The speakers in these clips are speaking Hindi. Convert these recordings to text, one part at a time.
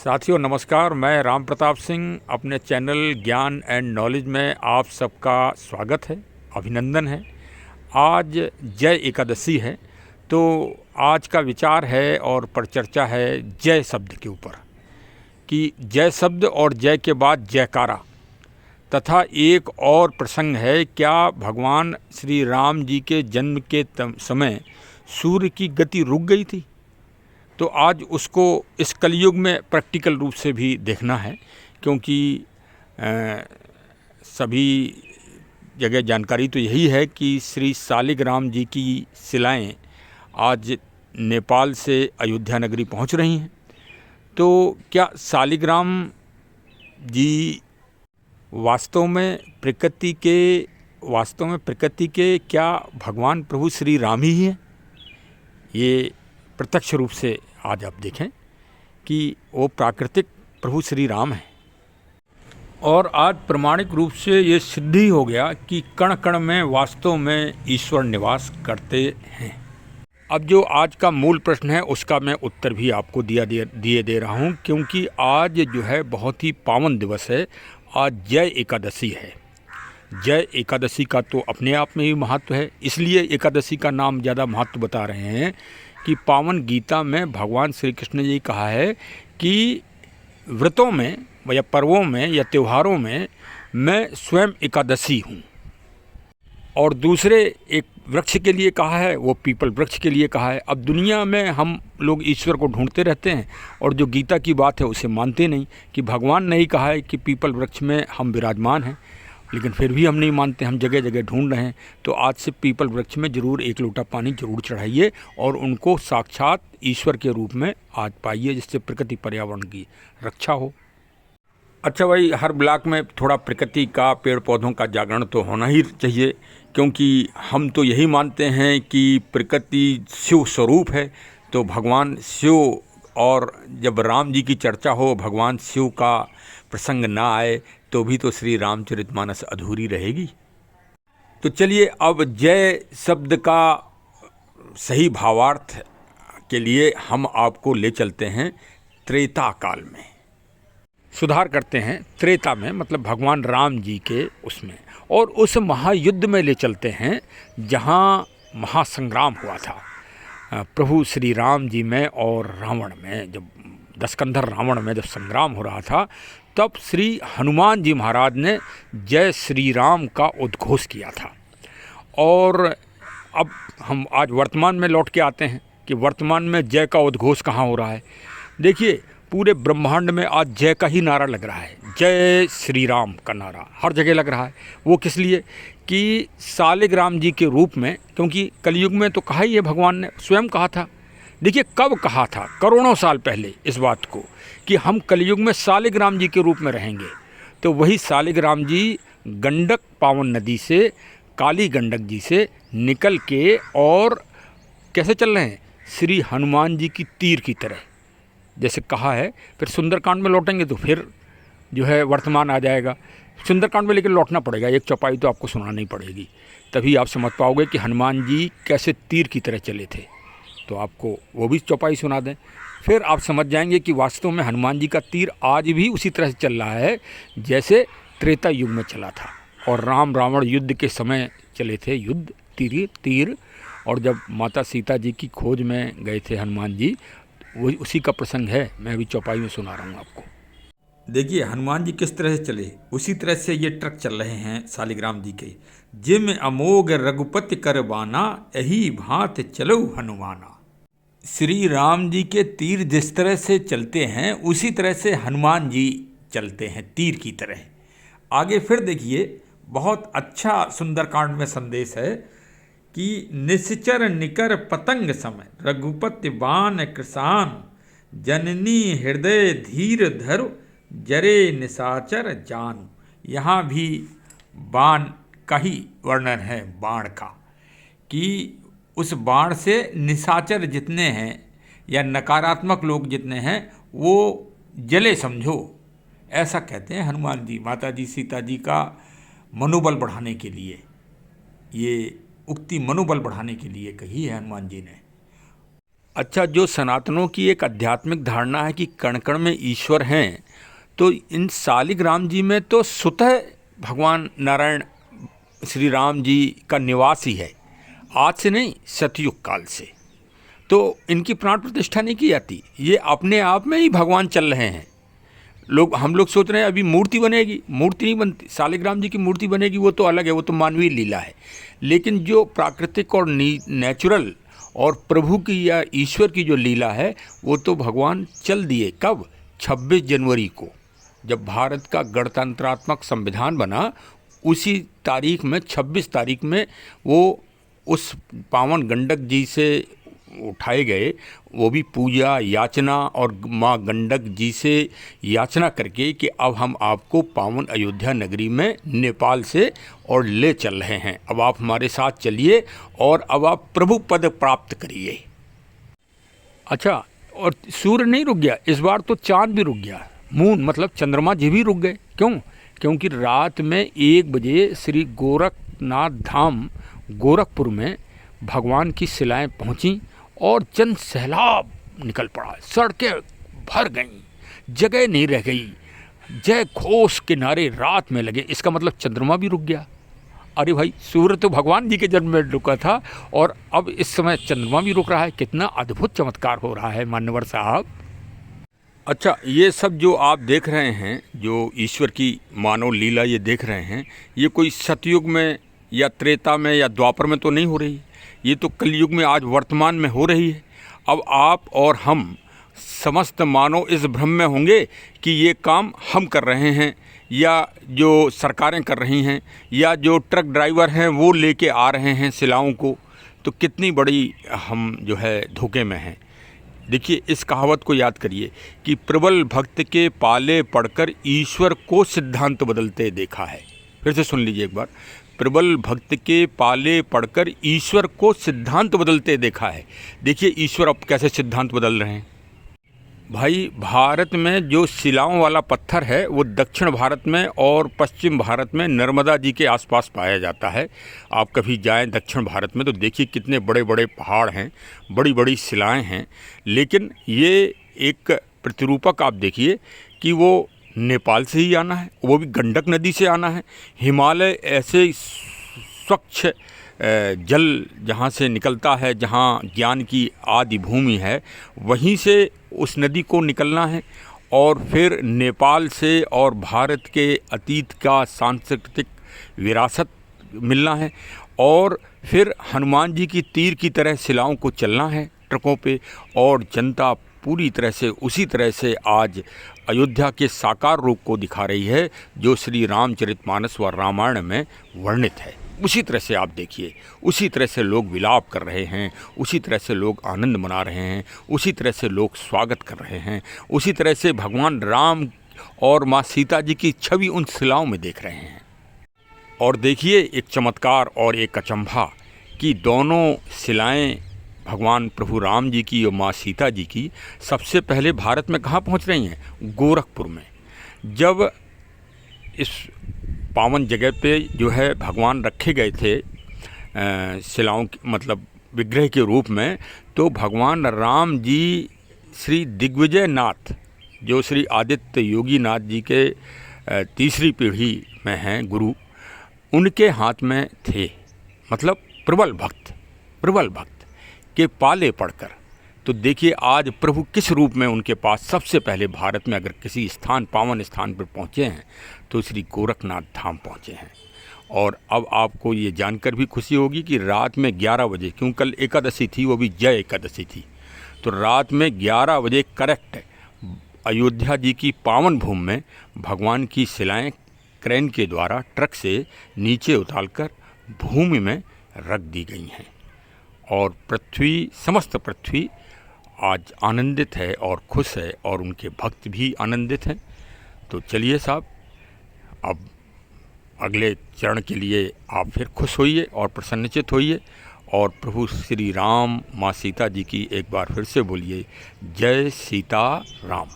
साथियों नमस्कार। मैं राम प्रताप सिंह अपने चैनल ज्ञान एंड नॉलेज में आप सबका स्वागत है, अभिनंदन है। आज जय एकादशी है, तो आज का विचार है और परिचर्चा है जय शब्द के ऊपर कि जय शब्द और जय के बाद जयकारा, तथा एक और प्रसंग है, क्या भगवान श्री राम जी के जन्म के समय सूर्य की गति रुक गई थी? तो आज उसको इस कलयुग में प्रैक्टिकल रूप से भी देखना है, क्योंकि सभी जगह जानकारी तो यही है कि श्री शालिग्राम जी की शिलाएं आज नेपाल से अयोध्या नगरी पहुंच रही हैं। तो क्या शालिग्राम जी वास्तव में प्रकृति के क्या भगवान प्रभु श्री राम ही हैं? ये प्रत्यक्ष रूप से आज आप देखें कि वो प्राकृतिक प्रभु श्री राम हैं। और आज प्रमाणिक रूप से ये सिद्ध ही हो गया कि कण कण में वास्तव में ईश्वर निवास करते हैं। अब जो आज का मूल प्रश्न है उसका मैं उत्तर भी आपको दिए दे रहा हूँ, क्योंकि आज जो है बहुत ही पावन दिवस है। आज जय एकादशी है। जय एकादशी का तो अपने आप में ही महत्व है, इसलिए एकादशी का नाम ज़्यादा महत्व बता रहे हैं कि पावन गीता में भगवान श्री कृष्ण जी कहा है कि व्रतों में या पर्वों में या त्योहारों में मैं स्वयं एकादशी हूँ। और दूसरे एक वृक्ष के लिए कहा है, वो पीपल वृक्ष के लिए कहा है। अब दुनिया में हम लोग ईश्वर को ढूंढते रहते हैं और जो गीता की बात है उसे मानते नहीं कि भगवान ने ही कहा है कि पीपल वृक्ष में हम विराजमान हैं, लेकिन फिर भी हम नहीं मानते, हम जगह जगह ढूंढ रहे हैं। तो आज से पीपल वृक्ष में ज़रूर एक लोटा पानी जरूर चढ़ाइए और उनको साक्षात ईश्वर के रूप में आज पाइए, जिससे प्रकृति पर्यावरण की रक्षा हो। अच्छा भाई, हर ब्लॉक में थोड़ा प्रकृति का, पेड़ पौधों का जागरण तो होना ही चाहिए, क्योंकि हम तो यही मानते हैं कि प्रकृति शिव स्वरूप है। तो भगवान शिव, और जब राम जी की चर्चा हो, भगवान शिव का प्रसंग ना आए तो भी तो श्री रामचरितमानस अधूरी रहेगी। तो चलिए अब जय शब्द का सही भावार्थ के लिए हम आपको ले चलते हैं त्रेता काल में, सुधार करते हैं त्रेता में, मतलब भगवान राम जी के उसमें, और उस महायुद्ध में ले चलते हैं जहाँ महासंग्राम हुआ था प्रभु श्री राम जी में और रावण में। जब दशकंधर रावण में जब संग्राम हो रहा था, तब श्री हनुमान जी महाराज ने जय श्री राम का उद्घोष किया था। और अब हम आज वर्तमान में लौट के आते हैं कि वर्तमान में जय का उद्घोष कहाँ हो रहा है। देखिए, पूरे ब्रह्मांड में आज जय का ही नारा लग रहा है, जय श्री राम का नारा हर जगह लग रहा है। वो किस लिए? कि शालिग्राम जी के रूप में, क्योंकि कलयुग में तो कहा ही है, भगवान ने स्वयं कहा था। देखिए कब कहा था, करोड़ों साल पहले इस बात को कि हम कलयुग में शालिग्राम जी के रूप में रहेंगे। तो वही शालिग्राम जी गंडक पावन नदी से, काली गंडक जी से निकल के और कैसे चल रहे हैं? श्री हनुमान जी की तीर की तरह, जैसे कहा है। फिर सुंदरकांड में लौटेंगे तो फिर जो है वर्तमान आ जाएगा। सुंदरकांड में लेकिन लौटना पड़ेगा, एक चौपाई तो आपको सुनानी पड़ेगी, तभी आप समझ पाओगे कि हनुमान जी कैसे तीर की तरह चले थे। तो आपको वो भी चौपाई सुना दें, फिर आप समझ जाएंगे कि वास्तव में हनुमान जी का तीर आज भी उसी तरह से चल रहा है जैसे त्रेता युग में चला था। और राम रावण युद्ध के समय चले थे युद्ध, तीर। और जब माता सीता जी की खोज में गए थे हनुमान जी, वही उसी का प्रसंग है, मैं अभी चौपाई में सुना रहा हूँ आपको। देखिए हनुमान जी किस तरह से चले, उसी तरह से ये ट्रक चल रहे हैं शालिग्राम जी के। जिम अमोघ रघुपति कर बाना, यही भांत चलो हनुमाना। श्री राम जी के तीर जिस तरह से चलते हैं उसी तरह से हनुमान जी चलते हैं, तीर की तरह। आगे फिर देखिए, बहुत अच्छा सुंदरकांड में संदेश है कि निश्चर निकर पतंग समय, रघुपति बाण कृसान, जननी हृदय धीर धरो, जरे निशाचर जान। यहाँ भी बाण का ही वर्णन है, बाण का, कि उस बाण से निशाचर जितने हैं या नकारात्मक लोग जितने हैं वो जले समझो, ऐसा कहते हैं हनुमान जी। माता जी सीता जी का मनोबल बढ़ाने के लिए ये उक्ति मनोबल बढ़ाने के लिए कही है हनुमान जी ने। अच्छा, जो सनातनों की एक आध्यात्मिक धारणा है कि कण कण में ईश्वर हैं, तो इन शालिग्राम जी में तो स्वतः भगवान नारायण श्री राम जी का निवास ही है, आज से नहीं, सतयुग काल से। तो इनकी प्राण प्रतिष्ठा नहीं की जाती, ये अपने आप में ही भगवान चल रहे हैं। हम लोग सोच रहे हैं अभी मूर्ति बनेगी, मूर्ति नहीं बनती। शालिग्राम जी की मूर्ति बनेगी वो तो अलग है, वो तो मानवीय लीला है। लेकिन जो प्राकृतिक और नेचुरल और प्रभु की या ईश्वर की जो लीला है, वो तो भगवान चल दिए। कब? 26 जनवरी को, जब भारत का गणतंत्रात्मक संविधान बना, उसी तारीख में 26 तारीख में वो उस पावन गंडक जी से उठाए गए, वो भी पूजा याचना और माँ गंडक जी से याचना करके कि अब हम आपको पावन अयोध्या नगरी में नेपाल से और ले चल रहे हैं, अब आप हमारे साथ चलिए और अब आप प्रभु पद प्राप्त करिए। अच्छा, और सूर्य नहीं रुक गया, इस बार तो चांद भी रुक गया, मून मतलब चंद्रमा जी भी रुक गए। क्यों? क्योंकि रात में 1 बजे श्री गोरखनाथ धाम गोरखपुर में भगवान की शिलाएं पहुंची और जन सैलाब निकल पड़ा, सड़कें भर गईं, जगह नहीं रह गई, जय घोष के नारे रात में लगे। इसका मतलब चंद्रमा भी रुक गया। अरे भाई, सूर्य तो भगवान जी के जन्म में रुका था और अब इस समय चंद्रमा भी रुक रहा है। कितना अद्भुत चमत्कार हो रहा है मान्यवर साहब। अच्छा, ये सब जो आप देख रहे हैं, जो ईश्वर की मानव लीला ये देख रहे हैं, ये कोई सतयुग में या त्रेता में या द्वापर में तो नहीं हो रही, ये तो कलयुग में आज वर्तमान में हो रही है। अब आप और हम समस्त मानव इस भ्रम में होंगे कि ये काम हम कर रहे हैं या जो सरकारें कर रही हैं या जो ट्रक ड्राइवर हैं वो लेके आ रहे हैं शिलाओं को, तो कितनी बड़ी हम जो है धोखे में हैं। देखिए, इस कहावत को याद करिए कि प्रबल भक्त के पाले पढ़कर ईश्वर को सिद्धांत बदलते देखा है। फिर से सुन लीजिए एक बार, प्रबल भक्त के पाले पढ़कर ईश्वर को सिद्धांत बदलते देखा है। देखिए ईश्वर अब कैसे सिद्धांत बदल रहे हैं। भाई, भारत में जो शिलाओं वाला पत्थर है वो दक्षिण भारत में और पश्चिम भारत में नर्मदा जी के आसपास पाया जाता है। आप कभी जाएं दक्षिण भारत में तो देखिए कितने बड़े बड़े पहाड़ हैं, बड़ी बड़ी शिलाएं हैं। लेकिन ये एक प्रतिरूपक आप देखिए कि वो नेपाल से ही आना है, वो भी गंडक नदी से आना है। हिमालय ऐसे स्वच्छ जल जहाँ से निकलता है, जहाँ ज्ञान की आदि भूमि है, वहीं से उस नदी को निकलना है और फिर नेपाल से और भारत के अतीत का सांस्कृतिक विरासत मिलना है और फिर हनुमान जी की तीर की तरह शिलाओं को चलना है ट्रकों पे। और जनता पूरी तरह से उसी तरह से आज अयोध्या के साकार रूप को दिखा रही है जो श्री रामचरितमानस व रामायण में वर्णित है। उसी तरह से आप देखिए, उसी तरह से लोग विलाप कर रहे हैं, उसी तरह से लोग आनंद मना रहे हैं, उसी तरह से लोग स्वागत कर रहे हैं, उसी तरह से भगवान राम और माँ सीता जी की छवि उन शिलाओं में देख रहे हैं। और देखिए एक चमत्कार और एक अचंभा कि दोनों शिलाएं भगवान प्रभु राम जी की और माँ सीता जी की सबसे पहले भारत में कहाँ पहुँच रही हैं? गोरखपुर में। जब इस पावन जगह पे जो है भगवान रखे गए थे शिलाओं मतलब विग्रह के रूप में, तो भगवान राम जी श्री दिग्विजय नाथ जो श्री आदित्य योगी नाथ जी के तीसरी पीढ़ी में हैं गुरु, उनके हाथ में थे। मतलब प्रबल भक्त के पाले पढ़कर। तो देखिए आज प्रभु किस रूप में उनके पास सबसे पहले भारत में अगर किसी स्थान पावन स्थान पर पहुँचे हैं तो श्री गोरखनाथ धाम पहुँचे हैं। और अब आपको ये जानकर भी खुशी होगी कि रात में 11 बजे, क्यों कल एकादशी थी, वो भी जय एकादशी थी, तो रात में 11 बजे करेक्ट अयोध्या जी की पावन भूमि में भगवान की शिलाएं क्रेन के द्वारा ट्रक से नीचे उतारकर भूमि में रख दी गई हैं। और पृथ्वी, समस्त पृथ्वी आज आनंदित है और खुश है और उनके भक्त भी आनंदित हैं। तो चलिए साहब, अब अगले चरण के लिए आप फिर खुश होइए और प्रसन्नचित होइए और प्रभु श्री राम माँ सीता जी की एक बार फिर से बोलिए जय सीता राम।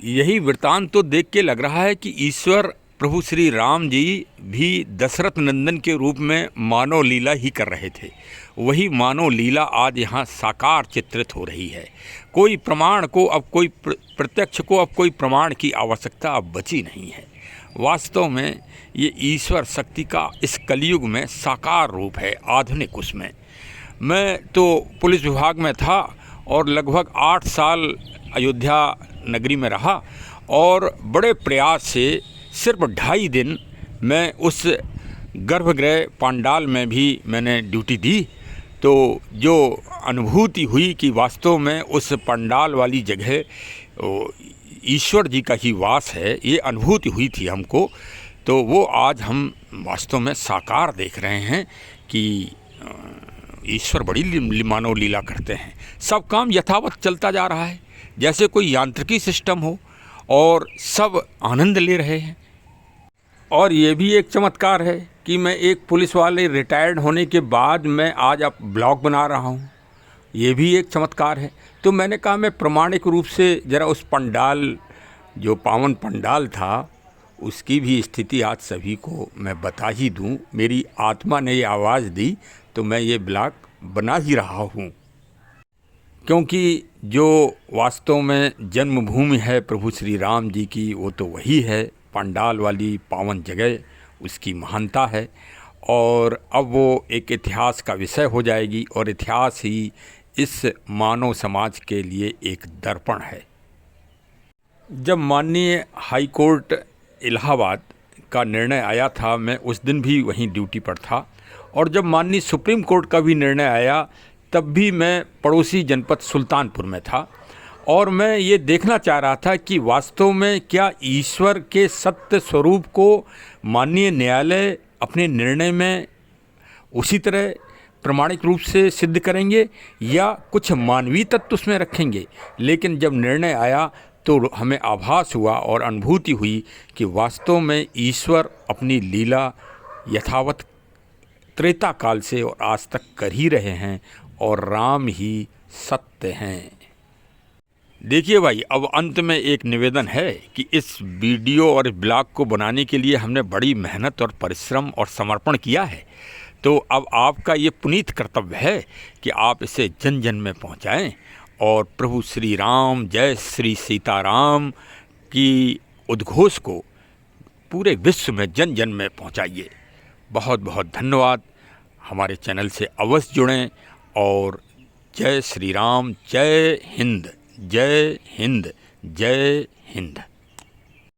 यही वृतांत तो देख के लग रहा है कि ईश्वर प्रभु श्री राम जी भी दशरथ नंदन के रूप में मानव लीला ही कर रहे थे। वही मानव लीला आज यहाँ साकार चित्रित हो रही है। कोई प्रमाण को अब कोई प्रत्यक्ष को अब कोई प्रमाण की आवश्यकता अब बची नहीं है। वास्तव में ये ईश्वर शक्ति का इस कलयुग में साकार रूप है, आधुनिक उसमें। मैं तो पुलिस विभाग में था और लगभग 8 साल अयोध्या नगरी में रहा और बड़े प्रयास से सिर्फ 2.5 दिन मैं उस गर्भगृह पांडाल में भी मैंने ड्यूटी दी। तो जो अनुभूति हुई कि वास्तव में उस पंडाल वाली जगह ईश्वर जी का ही वास है, ये अनुभूति हुई थी हमको। तो वो आज हम वास्तव में साकार देख रहे हैं कि ईश्वर बड़ी मानव लीला करते हैं। सब काम यथावत चलता जा रहा है जैसे कोई यांत्रिकी सिस्टम हो और सब आनंद ले रहे हैं। और ये भी एक चमत्कार है कि मैं एक पुलिस वाले रिटायर्ड होने के बाद मैं आज अब ब्लॉग बना रहा हूँ, ये भी एक चमत्कार है। तो मैंने कहा मैं प्रमाणिक रूप से ज़रा उस पंडाल, जो पावन पंडाल था, उसकी भी स्थिति आज सभी को मैं बता ही दूँ। मेरी आत्मा ने ये आवाज़ दी तो मैं ये ब्लॉग बना ही रहा हूँ, क्योंकि जो वास्तव में जन्मभूमि है प्रभु श्री राम जी की, वो तो वही है पंडाल वाली पावन जगह, उसकी महानता है। और अब वो एक इतिहास का विषय हो जाएगी और इतिहास ही इस मानव समाज के लिए एक दर्पण है। जब माननीय हाई कोर्ट इलाहाबाद का निर्णय आया था, मैं उस दिन भी वहीं ड्यूटी पर था। और जब माननीय सुप्रीम कोर्ट का भी निर्णय आया तब भी मैं पड़ोसी जनपद सुल्तानपुर में था और मैं ये देखना चाह रहा था कि वास्तव में क्या ईश्वर के सत्य स्वरूप को माननीय न्यायालय अपने निर्णय में उसी तरह प्रमाणिक रूप से सिद्ध करेंगे या कुछ मानवीय तत्व उसमें रखेंगे। लेकिन जब निर्णय आया तो हमें आभास हुआ और अनुभूति हुई कि वास्तव में ईश्वर अपनी लीला यथावत त्रेता काल से और आज तक कर ही रहे हैं और राम ही सत्य हैं। देखिए भाई, अब अंत में एक निवेदन है कि इस वीडियो और ब्लॉग को बनाने के लिए हमने बड़ी मेहनत और परिश्रम और समर्पण किया है। तो अब आपका ये पुनीत कर्तव्य है कि आप इसे जन जन में पहुंचाएं और प्रभु श्री राम, जय श्री सीताराम की उद्घोष को पूरे विश्व में जन जन में पहुंचाइए। बहुत बहुत धन्यवाद। हमारे चैनल से अवश्य जुड़ें और जय श्री राम, जय हिंद, जय हिंद, जय हिंद।